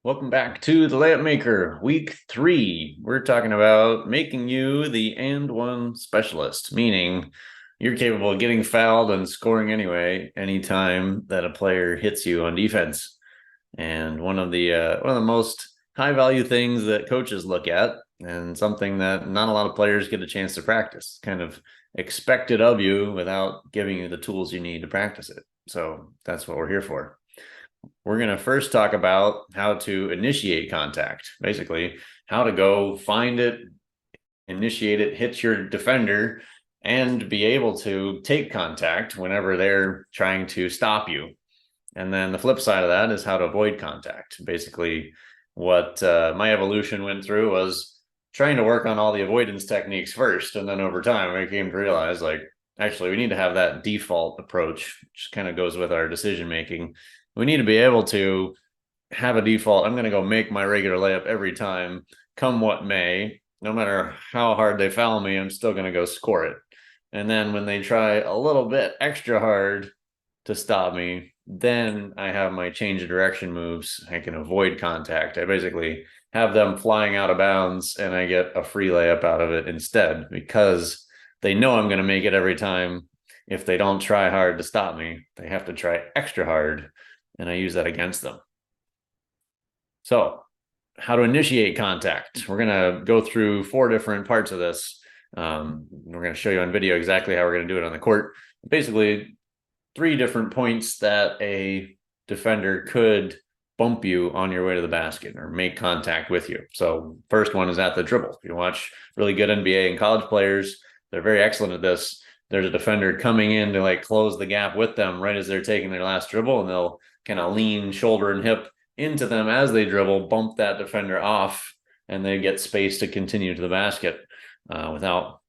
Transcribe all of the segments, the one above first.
Welcome back to the Layup Maker, week 3. We're talking about making you the and one specialist, meaning you're capable of getting fouled and scoring anyway, anytime that a player hits you on defense. And one of the most high value things that coaches look at, and something that not a lot of players get a chance to practice, kind of expected of you without giving you the tools you need to practice it. So that's what we're here for. We're going to first talk about how to initiate contact, basically how to go find it, initiate it, hit your defender, and be able to take contact whenever they're trying to stop you. And then the flip side of that is how to avoid contact. Basically, what my evolution went through was trying to work on all the avoidance techniques first. And then over time, I came to realize, like, actually, we need to have that default approach, which kind of goes with our decision making. We need to be able to have a default. I'm going to go make my regular layup every time, come what may. No matter how hard they foul me, I'm still going to go score it. And then when they try a little bit extra hard to stop me, then I have my change of direction moves. I can avoid contact. I basically have them flying out of bounds and I get a free layup out of it instead, because they know I'm going to make it every time. If they don't try hard to stop me, they have to try extra hard, and I use that against them. So, how to initiate contact. We're going to go through 4 different parts of this. We're going to show you on video exactly how we're going to do it on the court. Basically, 3 different points that a defender could bump you on your way to the basket or make contact with you. So first one is at the dribble. If you watch really good NBA and college players, they're very excellent at this. There's a defender coming in to like close the gap with them right as they're taking their last dribble, and they'll kind of lean shoulder and hip into them as they dribble, bump that defender off, and they get space to continue to the basket without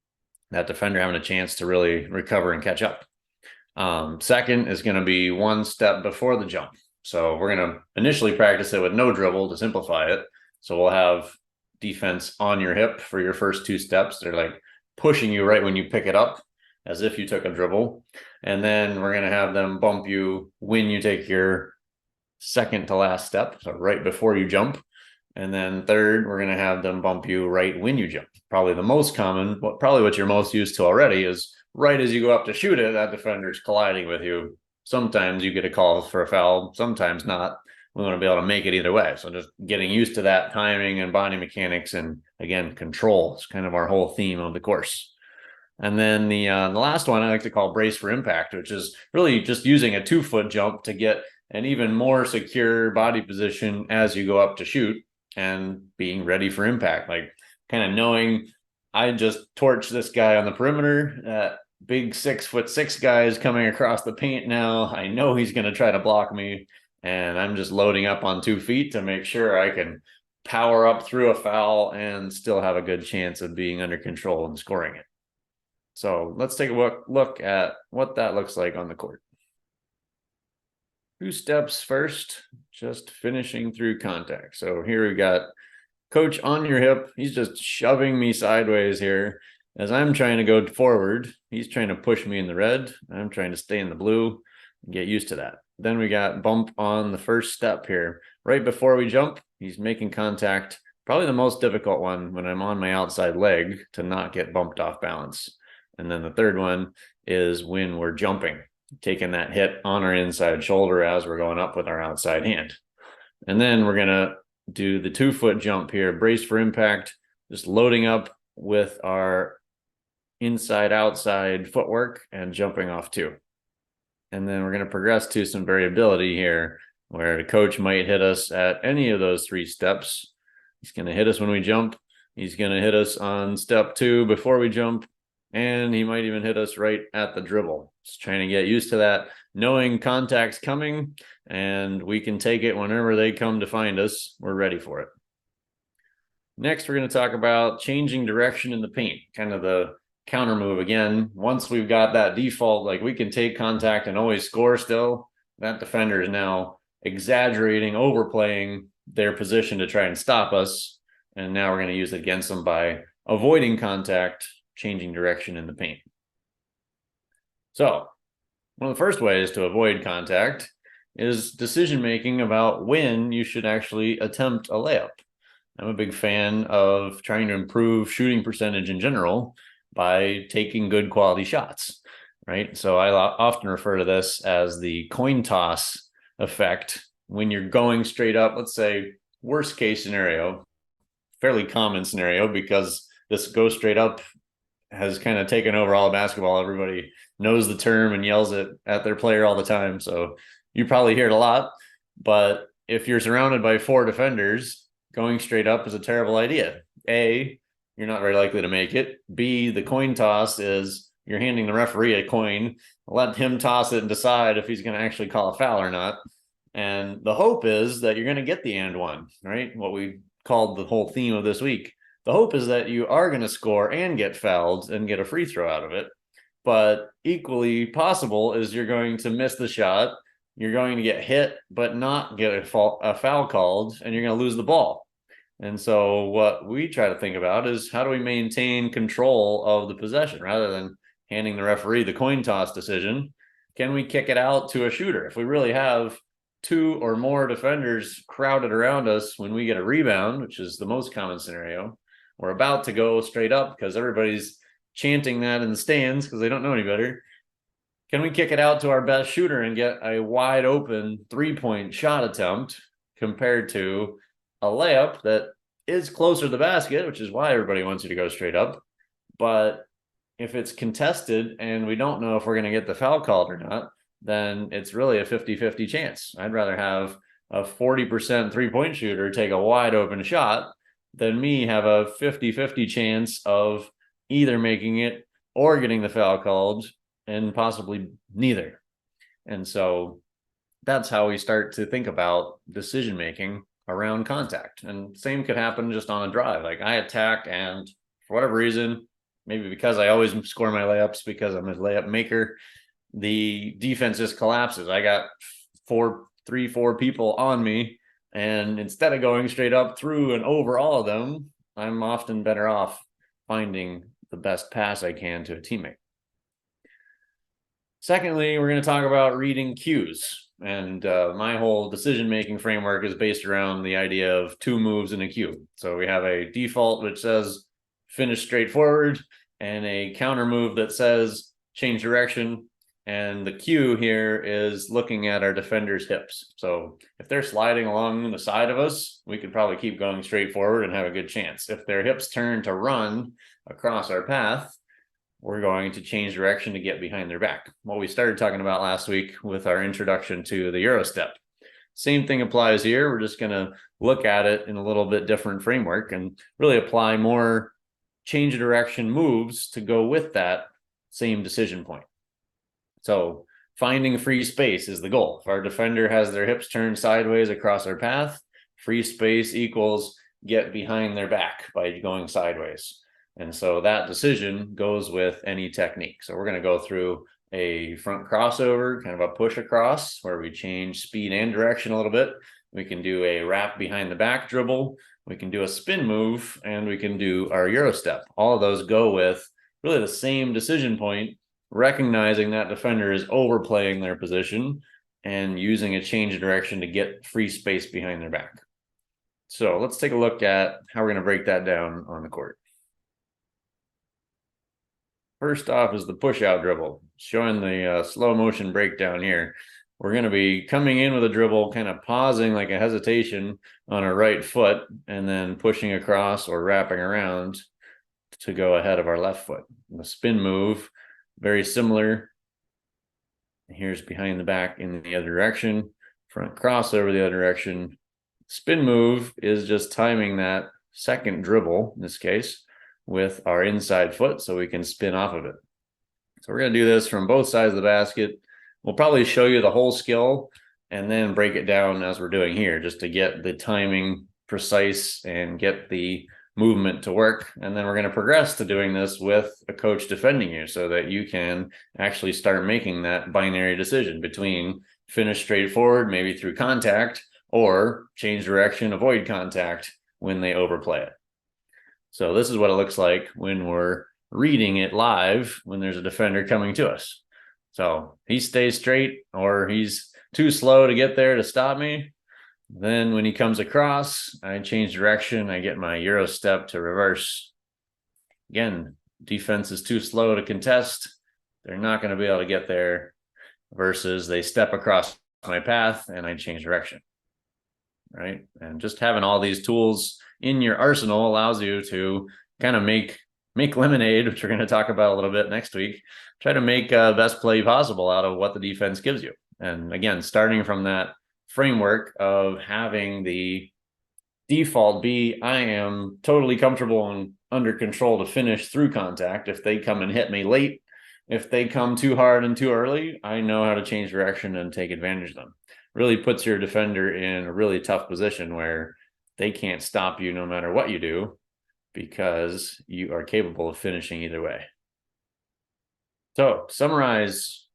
that defender having a chance to really recover and catch up. Second is going to be 1 step before the jump. So we're going to initially practice it with no dribble to simplify it. So we'll have defense on your hip for your first 2 steps. They're like pushing you right when you pick it up, as if you took a dribble. And then we're going to have them bump you when you take your second to last step, so right before you jump. And then third, we're going to have them bump you right when you jump. Probably the most common, probably what you're most used to already, is right as you go up to shoot it, that defender's colliding with you. Sometimes you get a call for a foul, sometimes not. We want to be able to make it either way. So just getting used to that timing and body mechanics, and again, control is kind of our whole theme of the course. And then the last one I like to call brace for impact, which is really just using a 2-foot jump to get an even more secure body position as you go up to shoot, and being ready for impact. Like kind of knowing I just torched this guy on the perimeter. That big 6'6" guy is coming across the paint now. I know he's going to try to block me, and I'm just loading up on 2 feet to make sure I can power up through a foul and still have a good chance of being under control and scoring it. So let's take a look at what that looks like on the court. 2 steps first, just finishing through contact. So here we got coach on your hip. He's just shoving me sideways here. As I'm trying to go forward, he's trying to push me in the red. I'm trying to stay in the blue and get used to that. Then we got bump on the first step here. Right before we jump, he's making contact. Probably the most difficult one when I'm on my outside leg to not get bumped off balance. And then the third one is when we're jumping, taking that hit on our inside shoulder as we're going up with our outside hand. And then we're going to do the 2-foot jump here, brace for impact, just loading up with our inside outside footwork and jumping off 2. And then we're going to progress to some variability here, where the coach might hit us at any of those 3 steps. He's going to hit us when we jump. He's going to hit us on step 2 before we jump. And he might even hit us right at the dribble. Just trying to get used to that, knowing contact's coming, and we can take it whenever they come to find us. We're ready for it. Next, we're going to talk about changing direction in the paint, kind of the counter move. Again, once we've got that default, like we can take contact and always score still, that defender is now exaggerating, overplaying their position to try and stop us. And now we're going to use it against them by avoiding contact, changing direction in the paint. So one of the first ways to avoid contact is decision making about when you should actually attempt a layup. I'm a big fan of trying to improve shooting percentage in general by taking good quality shots, right? So I often refer to this as the coin toss effect. When you're going straight up, let's say worst case scenario, fairly common scenario because this go straight up has kind of taken over all of basketball. Everybody knows the term and yells it at their player all the time. So you probably hear it a lot. But if you're surrounded by 4 defenders, going straight up is a terrible idea. A, you're not very likely to make it. B, the coin toss is you're handing the referee a coin, let him toss it and decide if he's going to actually call a foul or not. And the hope is that you're going to get the and one, right? What we called the whole theme of this week. The hope is that you are going to score and get fouled and get a free throw out of it. But equally possible is you're going to miss the shot, you're going to get hit, but not get a foul called, and you're going to lose the ball. And so what we try to think about is how do we maintain control of the possession rather than handing the referee the coin toss decision? Can we kick it out to a shooter? If we really have 2 or more defenders crowded around us when we get a rebound, which is the most common scenario, we're about to go straight up because everybody's chanting that in the stands because they don't know any better. Can we kick it out to our best shooter and get a wide open 3-point shot attempt compared to a layup that is closer to the basket, which is why everybody wants you to go straight up. But if it's contested and we don't know if we're going to get the foul called or not, then it's really a 50-50 chance. I'd rather have a 40% 3-point shooter take a wide open shot than me have a 50-50 chance of either making it or getting the foul called, and possibly neither. And so that's how we start to think about decision making around contact. And same could happen just on a drive. Like I attack, and for whatever reason, maybe because I always score my layups because I'm a layup maker, the defense just collapses. I got 4 people on me, and instead of going straight up through and over all of them, I'm often better off finding the best pass I can to a teammate. Secondly, we're going to talk about reading cues. And my whole decision-making framework is based around the idea of 2 moves in a cue. So we have a default which says finish straight forward, and a counter move that says change direction. And the cue here is looking at our defender's hips. So if they're sliding along the side of us, we could probably keep going straight forward and have a good chance. If their hips turn to run across our path, we're going to change direction to get behind their back. What we started talking about last week with our introduction to the Euro step. Same thing applies here. We're just going to look at it in a little bit different framework and really apply more change direction moves to go with that same decision point. So finding free space is the goal. If our defender has their hips turned sideways across our path, free space equals get behind their back by going sideways. And so that decision goes with any technique. So we're going to go through a front crossover, kind of a push across where we change speed and direction a little bit. We can do a wrap behind the back dribble. We can do a spin move, and we can do our Euro step. All of those go with really the same decision point, recognizing that defender is overplaying their position and using a change of direction to get free space behind their back. So let's take a look at how we're going to break that down on the court. First off is the push out dribble, showing the slow motion breakdown here. We're going to be coming in with a dribble, kind of pausing like a hesitation on our right foot, and then pushing across or wrapping around to go ahead of our left foot. The spin move, very similar. Here's behind the back in the other direction, front crossover the other direction. Spin move is just timing that second dribble, in this case, with our inside foot so we can spin off of it. So we're going to do this from both sides of the basket. We'll probably show you the whole skill and then break it down as we're doing here, just to get the timing precise and get the movement to work. And then we're going to progress to doing this with a coach defending you so that you can actually start making that binary decision between finish straight forward, maybe through contact, or change direction, avoid contact when they overplay it. So this is what it looks like when we're reading it live when there's a defender coming to us. So he stays straight or he's too slow to get there to stop me. Then when he comes across, I change direction. I get my Euro step to reverse. Again, defense is too slow to contest. They're not going to be able to get there versus they step across my path and I change direction. Right. And just having all these tools in your arsenal allows you to kind of make lemonade, which we're going to talk about a little bit next week. Try to make best play possible out of what the defense gives you. And again, starting from that framework of having the default be, I am totally comfortable and under control to finish through contact. If they come and hit me late, if they come too hard and too early, I know how to change direction and take advantage of them. Really puts your defender in a really tough position where they can't stop you no matter what you do, because you are capable of finishing either way. So summarize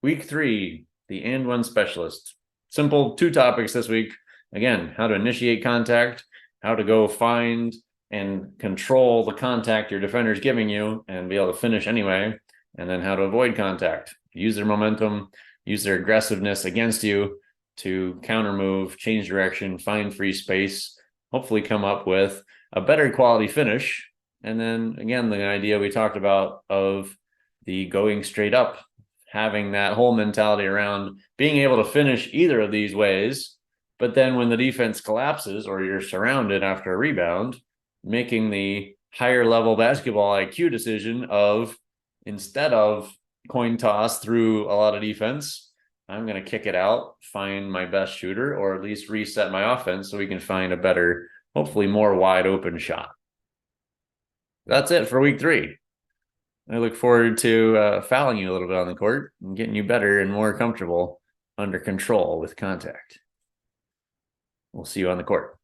week 3, the and one specialist. Simple 2 topics this week. Again, how to initiate contact, how to go find and control the contact your defender is giving you and be able to finish anyway, and then how to avoid contact. Use their momentum, use their aggressiveness against you to counter move, change direction, find free space, hopefully come up with a better quality finish. And then again, the idea we talked about of the going straight up, having that whole mentality around being able to finish either of these ways. But then when the defense collapses or you're surrounded after a rebound, making the higher level basketball IQ decision of, instead of coin toss through a lot of defense, I'm going to kick it out, find my best shooter, or at least reset my offense so we can find a better, hopefully more wide open shot. That's it for week 3. I look forward to fouling you a little bit on the court and getting you better and more comfortable under control with contact. We'll see you on the court.